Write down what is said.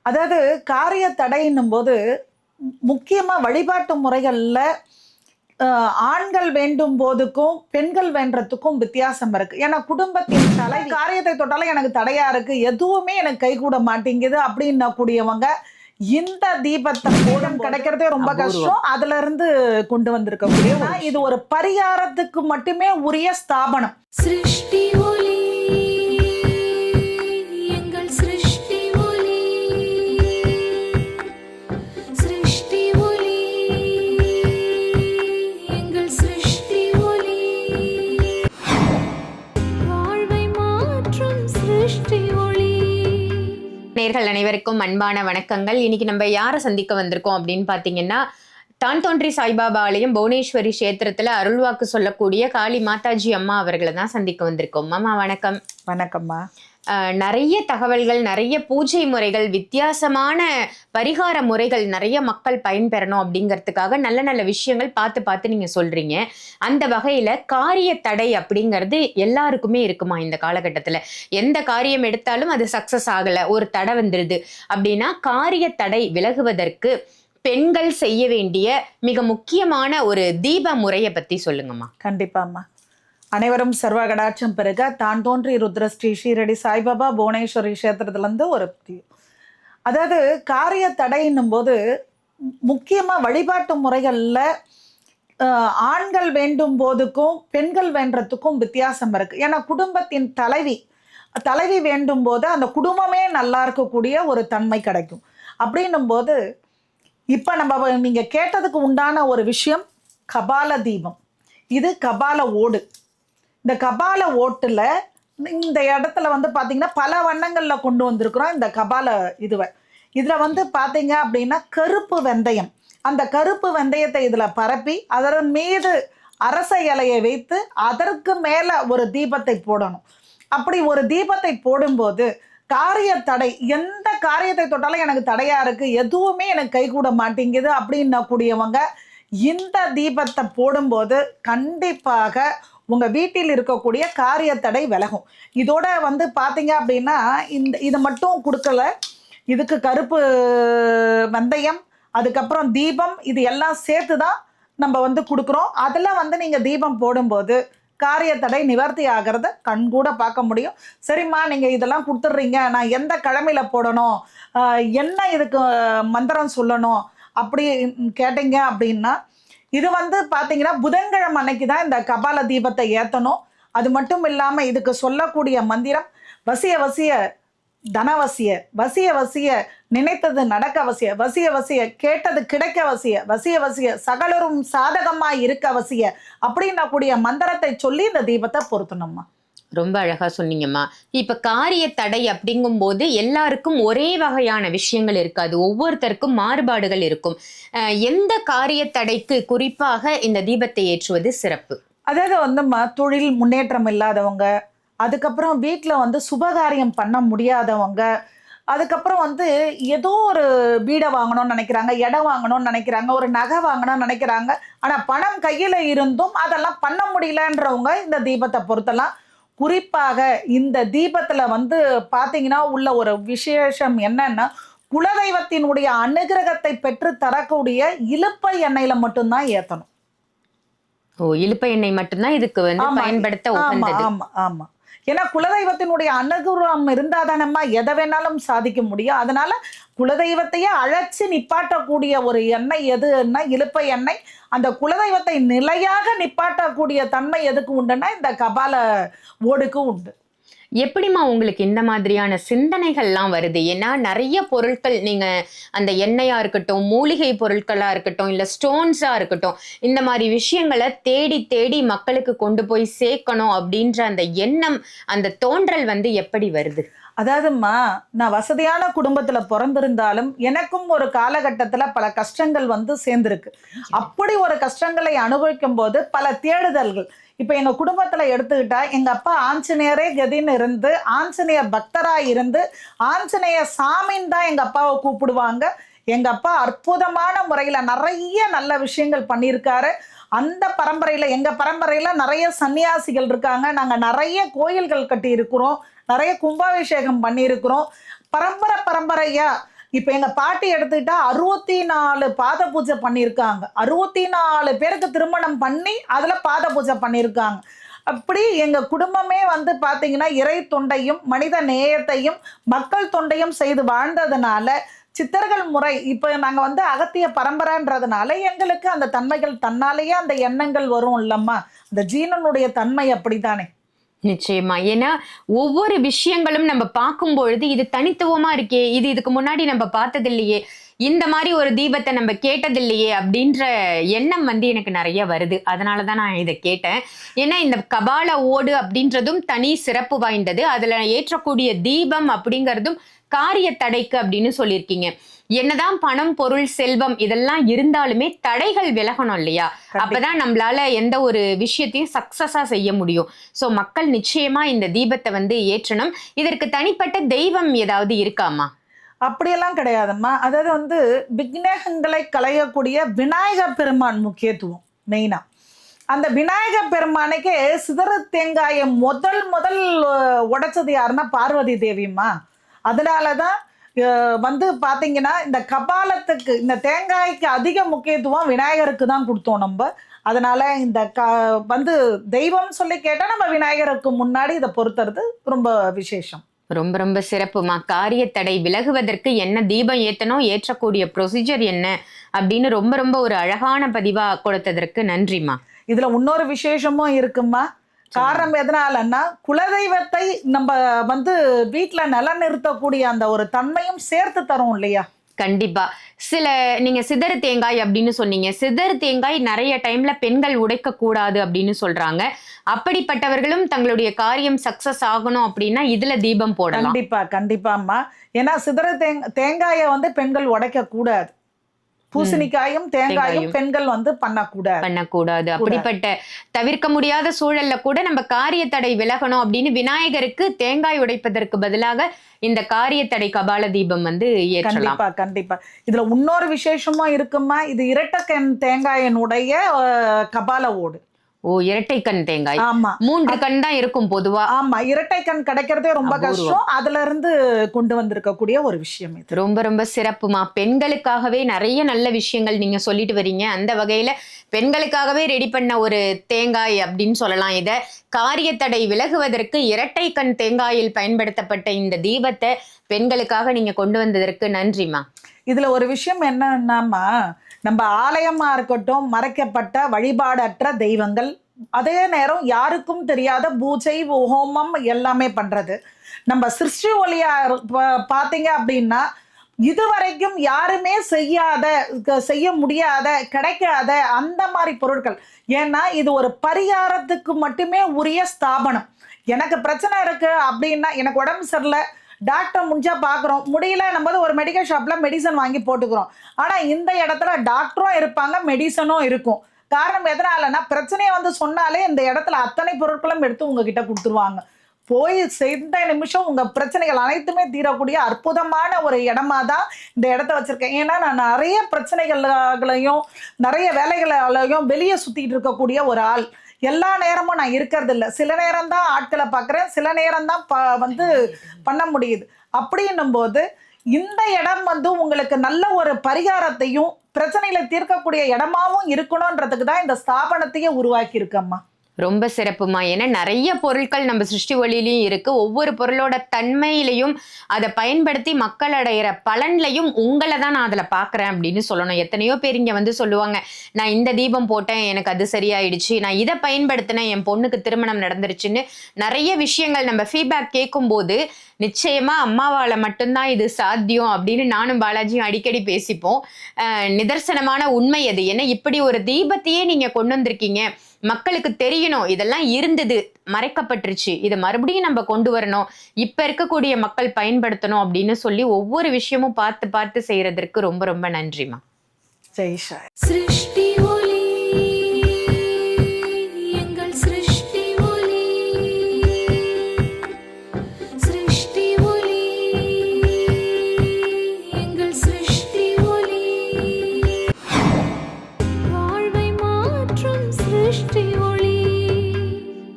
அதாவது காரிய தடைன்னும் போது முக்கியமா வழிபாட்டு முறைகள்ல ஆண்கள் வேண்டும் போதுக்கும் பெண்கள் வேண்டதுக்கும் வித்தியாசம் இருக்கு. ஏன்னா குடும்பத்தின் தலை காரியத்தை தொட்டாலும் எனக்கு தடையா இருக்கு, எதுவுமே எனக்கு கை கூட மாட்டேங்குது அப்படின்ன கூடியவங்க இந்த தீபத்தை போடும் கிடைக்கிறதே ரொம்ப கஷ்டம். அதுல இருந்து கொண்டு வந்திருக்கக்கூடிய இது ஒரு பரிகாரத்துக்கு மட்டுமே உரிய ஸ்தாபனம். சிருஷ்டி ஒளி எங்கள் சிருஷ்டி ஒளி, சிருஷ்டி ஒளி எங்கள் சிருஷ்டி ஒளி, வாழ்வை மாற்றும் சிருஷ்டி ஒளி. நேயர்கள் அனைவருக்கும் அன்பான வணக்கங்கள். இன்னைக்கு நம்ம யாரை சந்திக்க வந்திருக்கோம் அப்படின்னு பாத்தீங்கன்னா, தான் தோன்றி சாய்பாபா ஆலயம் புவனேஸ்வரி கஷேத்திரத்துல அருள்வாக்கு சொல்லக்கூடிய காளி மாதாஜி அம்மா அவர்களை தான் சந்திக்க வந்திருக்கோம். அம்மா வணக்கம். வணக்கம்மா. நிறைய தகவல்கள், நிறைய பூஜை முறைகள், வித்தியாசமான பரிகார முறைகள் நிறைய மக்கள் பயன்பெறணும் அப்படிங்கிறதுக்காக நல்ல நல்ல விஷயங்கள் பார்த்து பார்த்து நீங்க சொல்றீங்க. அந்த வகையில காரிய தடை அப்படிங்கிறது எல்லாருக்குமே இருக்குமா? இந்த காலகட்டத்துல எந்த காரியம் எடுத்தாலும் அது சக்சஸ் ஆகல, ஒரு தடை வந்துருது அப்படின்னா காரிய தடை விலகுவதற்கு பெண்கள் செய்ய வேண்டிய மிக முக்கியமான ஒரு தீப முறையை பத்தி சொல்லுங்கம்மா. கண்டிப்பாம்மா. அனைவரும் சர்வ கடாட்சம் பெருக. தான் தோன்றி ருத்ர ஸ்ரீ ஷீரடி சாய்பாபா புவனேஸ்வரி கஷேத்திரத்துலேருந்து ஒரு அதாவது காரிய தடைன்னும் போது முக்கியமா வழிபாட்டு முறைகள்ல ஆண்கள் வேண்டும் போதுக்கும் பெண்கள் வேண்டதுக்கும் வித்தியாசம் இருக்கு. ஏன்னா குடும்பத்தின் தலைவி வேண்டும் போது அந்த குடும்பமே நல்லா இருக்கக்கூடிய ஒரு தன்மை கிடைக்கும். அப்படின்னும் போது இப்ப நம்ம நீங்க கேட்டதுக்கு உண்டான ஒரு விஷயம் கபால தீபம். இது கபால ஓடு. இந்த கபால ஓட்டுல இந்த இடத்துல வந்து பாத்தீங்கன்னா பல வண்ணங்கள்ல கொண்டு வந்திருக்கிறோம் இந்த கபால இதுல வந்து பாத்தீங்க அப்படின்னா கருப்பு வெந்தயம், அந்த கருப்பு வெந்தயத்தை இதுல பரப்பி அதன் மீது அரச இலையை வைத்து அதற்கு மேல ஒரு தீபத்தை போடணும். அப்படி ஒரு தீபத்தை போடும்போது காரிய தடை, எந்த காரியத்தை தொட்டாலும் எனக்கு தடையா இருக்கு, எதுவுமே எனக்கு கை கூட மாட்டேங்குது அப்படின்ன கூடியவங்க இந்த தீபத்தை போடும்போது கண்டிப்பாக உங்க வீட்டில் இருக்கக்கூடிய காரிய தடை விலகும். இதோட வந்து பாத்தீங்க அப்படின்னா இதை மட்டும் கொடுக்கல, இதுக்கு கருப்பு வெந்தயம், அதுக்கப்புறம் தீபம், இது எல்லாம் சேர்த்து தான் நம்ம வந்து கொடுக்குறோம். அதில் வந்து நீங்கள் தீபம் போடும்போது காரிய தடை நிவர்த்தி ஆகிறத கண்கூட பார்க்க முடியும். சரிம்மா, நீங்கள் இதெல்லாம் கொடுத்துட்றீங்க, நான் எந்த கிழமையில போடணும், என்ன இதுக்கு மந்திரம் சொல்லணும் அப்படி கேட்டீங்க அப்படின்னா, இது வந்து பார்த்தீங்கன்னா புதன்கிழமை அன்னைக்கு தான் இந்த கபால தீபத்தை ஏற்றணும். அது மட்டும் இல்லாமல் இதுக்கு சொல்லக்கூடிய மந்திரம் வசிய வசிய தனவசிய, வசிய வசிய நினைத்தது நடக்க வசிய, வசிய வசிய கேட்டது கிடைக்க வசிய, வசிய வசிய சகலரும் சாதகமாய் இருக்க வசிய அப்படின்ன கூடிய மந்திரத்தை சொல்லி இந்த தீபத்தை பொருத்தணும்மா. ரொம்ப அழகா சொன்னீங்கம்மா. இப்ப காரிய தடை அப்படிங்கும் போது எல்லாருக்கும் ஒரே வகையான விஷயங்கள் இருக்காது, ஒவ்வொருத்தருக்கும் மாறுபாடுகள் இருக்கும். எந்த காரிய தடைக்கு குறிப்பாக இந்த தீபத்தை ஏற்றுவது சிறப்பு? அதாவது வந்துமா, தொழில் முன்னேற்றம் இல்லாதவங்க, அதுக்கப்புறம் வீட்டில் வந்து சுபகாரியம் பண்ண முடியாதவங்க, அதுக்கப்புறம் வந்து ஏதோ ஒரு வீடை வாங்கணும்னு நினைக்கிறாங்க, இடம் வாங்கணும்னு நினைக்கிறாங்க, ஒரு நகை வாங்கணும்னு நினைக்கிறாங்க, ஆனால் பணம் கையில் இருந்தும் அதெல்லாம் பண்ண முடியலன்றவங்க இந்த தீபத்தை பொறுத்தலாம். குறிப்பாக இந்த தீபத்தில் வந்து பார்த்தீங்கன்னா உள்ள ஒரு விசேஷம் என்னன்னா, குலதெய்வத்தினுடைய அனுகிரகத்தை பெற்று தரக்கூடிய இலுப்பை எண்ணெயில மட்டும்தான் ஏற்றணும். ஓ, இலுப்பை எண்ணெய் மட்டும்தான் இதுக்கு வந்து பயன்படுத்த உகந்தது. ஆமா ஆமா. ஏன்னா குலதெய்வத்தினுடைய அனுகிரகம் இருந்தாதானம்மா எதை வேணாலும் சாதிக்க முடியும். அதனால குலதெய்வத்தையே அழைச்சி நிப்பாட்டக்கூடிய ஒரு எண்ணெய் எதுன்னா இலுப்பை எண்ணெய். அந்த குலதெய்வத்தை நிலையாக நிப்பாட்டக்கூடிய தன்மை எதுக்கு உண்டுன்னா இந்த கபால ஓடுக்கு உண்டு. எப்படிமா உங்களுக்கு இந்த மாதிரியான சிந்தனைகள்லாம் வருது? ஏன்னா நிறைய பொருட்கள், நீங்க அந்த எண்ணெயா இருக்கட்டும், மூலிகை பொருட்களா இருக்கட்டும், இல்ல ஸ்டோன்ஸா இருக்கட்டும், இந்த மாதிரி விஷயங்களை தேடி தேடி மக்களுக்கு கொண்டு போய் சேர்க்கணும் அப்படின்ற அந்த எண்ணம், அந்த தோன்றல் வந்து எப்படி வருது? அதாவதும்மா, நான் வசதியான குடும்பத்துல பிறந்திருந்தாலும் எனக்கும் ஒரு காலகட்டத்துல பல கஷ்டங்கள் வந்து சேர்ந்திருக்கு. அப்படி ஒரு கஷ்டங்களை அனுபவிக்கும் போது பல தேடுதல்கள். இப்ப எங்க குடும்பத்துல எடுத்துக்கிட்டா, எங்க அப்பா ஆஞ்சநேயரே கதின்னு இருந்து, ஆஞ்சநேய பக்தரா இருந்து, ஆஞ்சநேய சாமின்னு தான் எங்க அப்பாவை கூப்பிடுவாங்க. எங்க அப்பா அற்புதமான முறையில நிறைய நல்ல விஷயங்கள் பண்ணியிருக்காரு. அந்த பரம்பரையில, எங்க பரம்பரையில நிறைய சன்னியாசிகள் இருக்காங்க, நாங்க நிறைய கோயில்கள் கட்டி இருக்கிறோம், நிறைய கும்பாபிஷேகம் பண்ணியிருக்கிறோம். பரம்பரையா இப்ப எங்க பாட்டி எடுத்துக்கிட்டா 64 பாத பூஜை பண்ணியிருக்காங்க. 64 பேருக்கு திருமணம் பண்ணி அதுல பாத பூஜை பண்ணியிருக்காங்க. அப்படி எங்க குடும்பமே வந்து பாத்தீங்கன்னா இறை தொண்டையும் மனித நேயத்தையும் மக்கள் தொண்டையும் செய்து வாழ்ந்ததுனால சித்தர்கள் முறை இப்ப நாங்க வந்து அகத்திய பரம்பரைன்றதுனால எங்களுக்கு அந்த தன்மைகள் தன்னாலேயே அந்த எண்ணங்கள் வரும் இல்லம்மா. அந்த ஜீனனுடைய தன்மை அப்படித்தானே. நிச்சயமா. ஏன்னா ஒவ்வொரு விஷயங்களும் நம்ம பார்க்கும் பொழுது இது தனித்துவமா இருக்கே, இது இதுக்கு முன்னாடி நம்ம பார்த்தது இல்லையே, இந்த மாதிரி ஒரு தீபத்தை நம்ம கேட்டதில்லையே அப்படின்ற எண்ணம் வந்து எனக்கு நிறைய வருது. அதனாலதான் நான் இதை கேட்டேன். ஏன்னா இந்த கபால ஓடு அப்படின்றதும் தனி சிறப்பு வாய்ந்தது. அதுல ஏற்றக்கூடிய தீபம் அப்படிங்கிறதும் காரிய தடைக்கு அப்படின்னு சொல்லியிருக்கீங்க. என்னதான் பணம் பொருள் செல்வம் இதெல்லாம் இருந்தாலுமே தடைகள் விலகணும் இல்லையா? அப்பதான் நம்மளால எந்த ஒரு விஷயத்தையும் சக்சஸா செய்ய முடியும். சோ மக்கள் நிச்சயமா இந்த தீபத்தை வந்து ஏற்றணும். இதற்கு தனிப்பட்ட தெய்வம் ஏதாவது இருக்காமா? அப்படியெல்லாம் கிடையாதும்மா. அதாவது வந்து விக்னேகங்களை களையக்கூடிய விநாயக பெருமான் முக்கியத்துவம் மெயினா. அந்த விநாயக பெருமானுக்கு சிதறு தேங்காயை முதல் உடைச்சது யாருன்னா பார்வதி தேவிம்மா. அதனாலதான் வந்து பாத்தீங்கன்னா இந்த கபாலத்துக்கு இந்த தேங்காய்க்கு அதிக முக்கியத்துவம் விநாயகருக்கு தான் கொடுத்தோம் நம்ம. அதனால இந்த வந்து தெய்வம் சொல்லி கேட்டா நம்ம விநாயகருக்கு முன்னாடி இதை பொறுத்துறது ரொம்ப விசேஷம். ரொம்ப ரொம்ப சிறப்புமா. காரிய தடை விலகுவதற்கு என்ன தீபம் ஏத்தணும், ஏற்றக்கூடிய ப்ரொசீஜர் என்ன அப்படின்னு ரொம்ப ரொம்ப ஒரு அழகான பதிவா கொடுத்ததற்கு நன்றிமா. இதுல இன்னொரு விசேஷமும் இருக்குமா. காரணம் எதனாலன்னா குலதெய்வத்தை நம்ம வந்து வீட்டுல நிலநிறுத்தக்கூடிய அந்த ஒரு தன்மையும் சேர்த்து தரும் இல்லையா? கண்டிப்பா. நீங்க சிதறு தேங்காய் அப்படின்னு சொன்னீங்க. சிதறு தேங்காய் நிறைய டைம்ல பெண்கள் உடைக்க கூடாது அப்படின்னு சொல்றாங்க. அப்படிப்பட்டவர்களும் தங்களுடைய காரியம் சக்சஸ் ஆகணும் அப்படின்னா இதுல தீபம் போடலாம். கண்டிப்பாம்மா. ஏன்னா சிதறு தேங்காயை வந்து பெண்கள் உடைக்க கூடாது. பூசணிக்காயும் தேங்காயும் பெண்கள் வந்து பண்ணக்கூடாது. அப்படிப்பட்ட தவிர்க்க முடியாத சூழல்ல கூட நம்ம காரிய தடை விலகணும் அப்படின்னு விநாயகருக்கு தேங்காய் உடைப்பதற்கு பதிலாக இந்த காரிய தடை கபால தீபம் வந்து ஏற்றலாம். கண்டிப்பா. இதுல இன்னொரு விசேஷமும் இருக்குமா. இது இரட்டைக்கண் தேங்காயினுடைய கபால ஓடு. ஓ, இரட்டை கண் தேங்காய். ஆமா, 3 கண் தான் இருக்கும் பொதுவா. ஆமா, இரட்டை கண் கிடைக்கிறதே ரொம்ப கஷ்டம். அதுல இருந்து கொண்டு வந்திருக்கக்கூடிய ஒரு விஷயம் இது. ரொம்ப ரொம்ப சிறப்புமா. பெண்களுக்காகவே நிறைய நல்ல விஷயங்கள் நீங்க சொல்லிட்டு வரீங்க. அந்த வகையில பெண்களுக்காகவே ரெடி பண்ண ஒரு தேங்காய் அப்படின்னு சொல்லலாம். இத காரிய தடை விலகுவதற்கு இரட்டை கண் தேங்காயில் பயன்படுத்தப்பட்ட இந்த தீபத்தை பெண்களுக்காக நீங்க கொண்டு வந்ததற்கு நன்றிமா. இதுல ஒரு விஷயம் என்னன்னாமா, நம்ம ஆலயமா இருக்கட்டும், மறைக்கப்பட்ட வழிபாடற்ற தெய்வங்கள், அதே நேரம் யாருக்கும் தெரியாத பூஜை ஹோமம் எல்லாமே பண்றது. நம்ம சிருஷ்டி ஒளியா பாத்தீங்க அப்படின்னா இதுவரைக்கும் யாருமே செய்ய முடியாத கிடைக்காத அந்த மாதிரி பொருட்கள். ஏன்னா இது ஒரு பரிகாரத்துக்கு மட்டுமே உரிய ஸ்தாபனம். எனக்கு பிரச்சனை இருக்கு அப்படின்னா, எனக்கு உடம்பு சரியில்லை, டாக்டர் முடிஞ்சா பாக்குறோம், முடியல நம்ம ஒரு மெடிக்கல் ஷாப்ல மெடிசன் வாங்கி போட்டுக்கிறோம். ஆனா இந்த இடத்துல டாக்டரும் இருப்பாங்க, மெடிசனும் இருக்கும். காரணம் எதனாலன்னா பிரச்சனையை வந்து சொன்னாலே இந்த இடத்துல அத்தனை பொருட்களும் எடுத்து உங்ககிட்ட கொடுத்துருவாங்க. போய் செய்த நிமிஷம் உங்க பிரச்சனைகள் அனைத்துமே தீரக்கூடிய அற்புதமான ஒரு இடமா தான் இந்த இடத்த வச்சிருக்கேன். ஏன்னா நான் நிறைய பிரச்சனைகளையும் நிறைய வேலைகளையும் வெளியே சுத்திட்டு இருக்கக்கூடிய ஒரு ஆள். எல்லா நேரமும் நான் இருக்கிறது இல்லை. சில நேரம் தான் ஆட்களை பார்க்குறேன், சில நேரம் தான் வந்து பண்ண முடியுது. அப்படின்னும் போது இந்த இடம் வந்து உங்களுக்கு நல்ல ஒரு பரிகாரத்தையும் பிரச்சனைகளை தீர்க்கக்கூடிய இடமாவும் இருக்கணும்ன்றதுக்கு தான் இந்த ஸ்தாபனத்தையே உருவாக்கி இருக்கம்மா. ரொம்ப சிறப்புமா. ஏன்னா நிறைய பொருட்கள் நம்ம சிருஷ்டி ஒளியிலையும் இருக்கு. ஒவ்வொரு பொருளோட தன்மையிலையும் அதை பயன்படுத்தி மக்கள் அடைகிற பலன்லையும் உங்களை தான் நான் அதில் பார்க்குறேன் அப்படின்னு சொல்லணும். எத்தனையோ பேர் இங்கே வந்து சொல்லுவாங்க, நான் இந்த தீபம் போட்டேன், எனக்கு அது சரியாயிடுச்சு, நான் இதை பயன்படுத்தினேன், என் பொண்ணுக்கு திருமணம் நடந்துருச்சுன்னு நிறைய விஷயங்கள் நம்ம ஃபீட்பேக் கேட்கும்போது நிச்சயமா அம்மாவால மட்டும்தான் இது சாத்தியம் அப்படின்னு நானும் பாலாஜியும் அடிக்கடி பேசிப்போம். நிதர்சனமான உண்மை அது. ஏன்னா இப்படி ஒரு தீபத்தையே நீங்க கொண்டு வந்திருக்கீங்க, மக்களுக்கு தெரியணும் இதெல்லாம் இருந்தது, மறைக்கப்பட்டுருச்சு, இதை மறுபடியும் நம்ம கொண்டு வரணும், இப்ப இருக்கக்கூடிய மக்கள் பயன்படுத்தணும் அப்படின்னு சொல்லி ஒவ்வொரு விஷயமும் பார்த்து பார்த்து செய்யறதற்கு ரொம்ப ரொம்ப நன்றிமா. ஜெய் சாய். सृष्टि ओली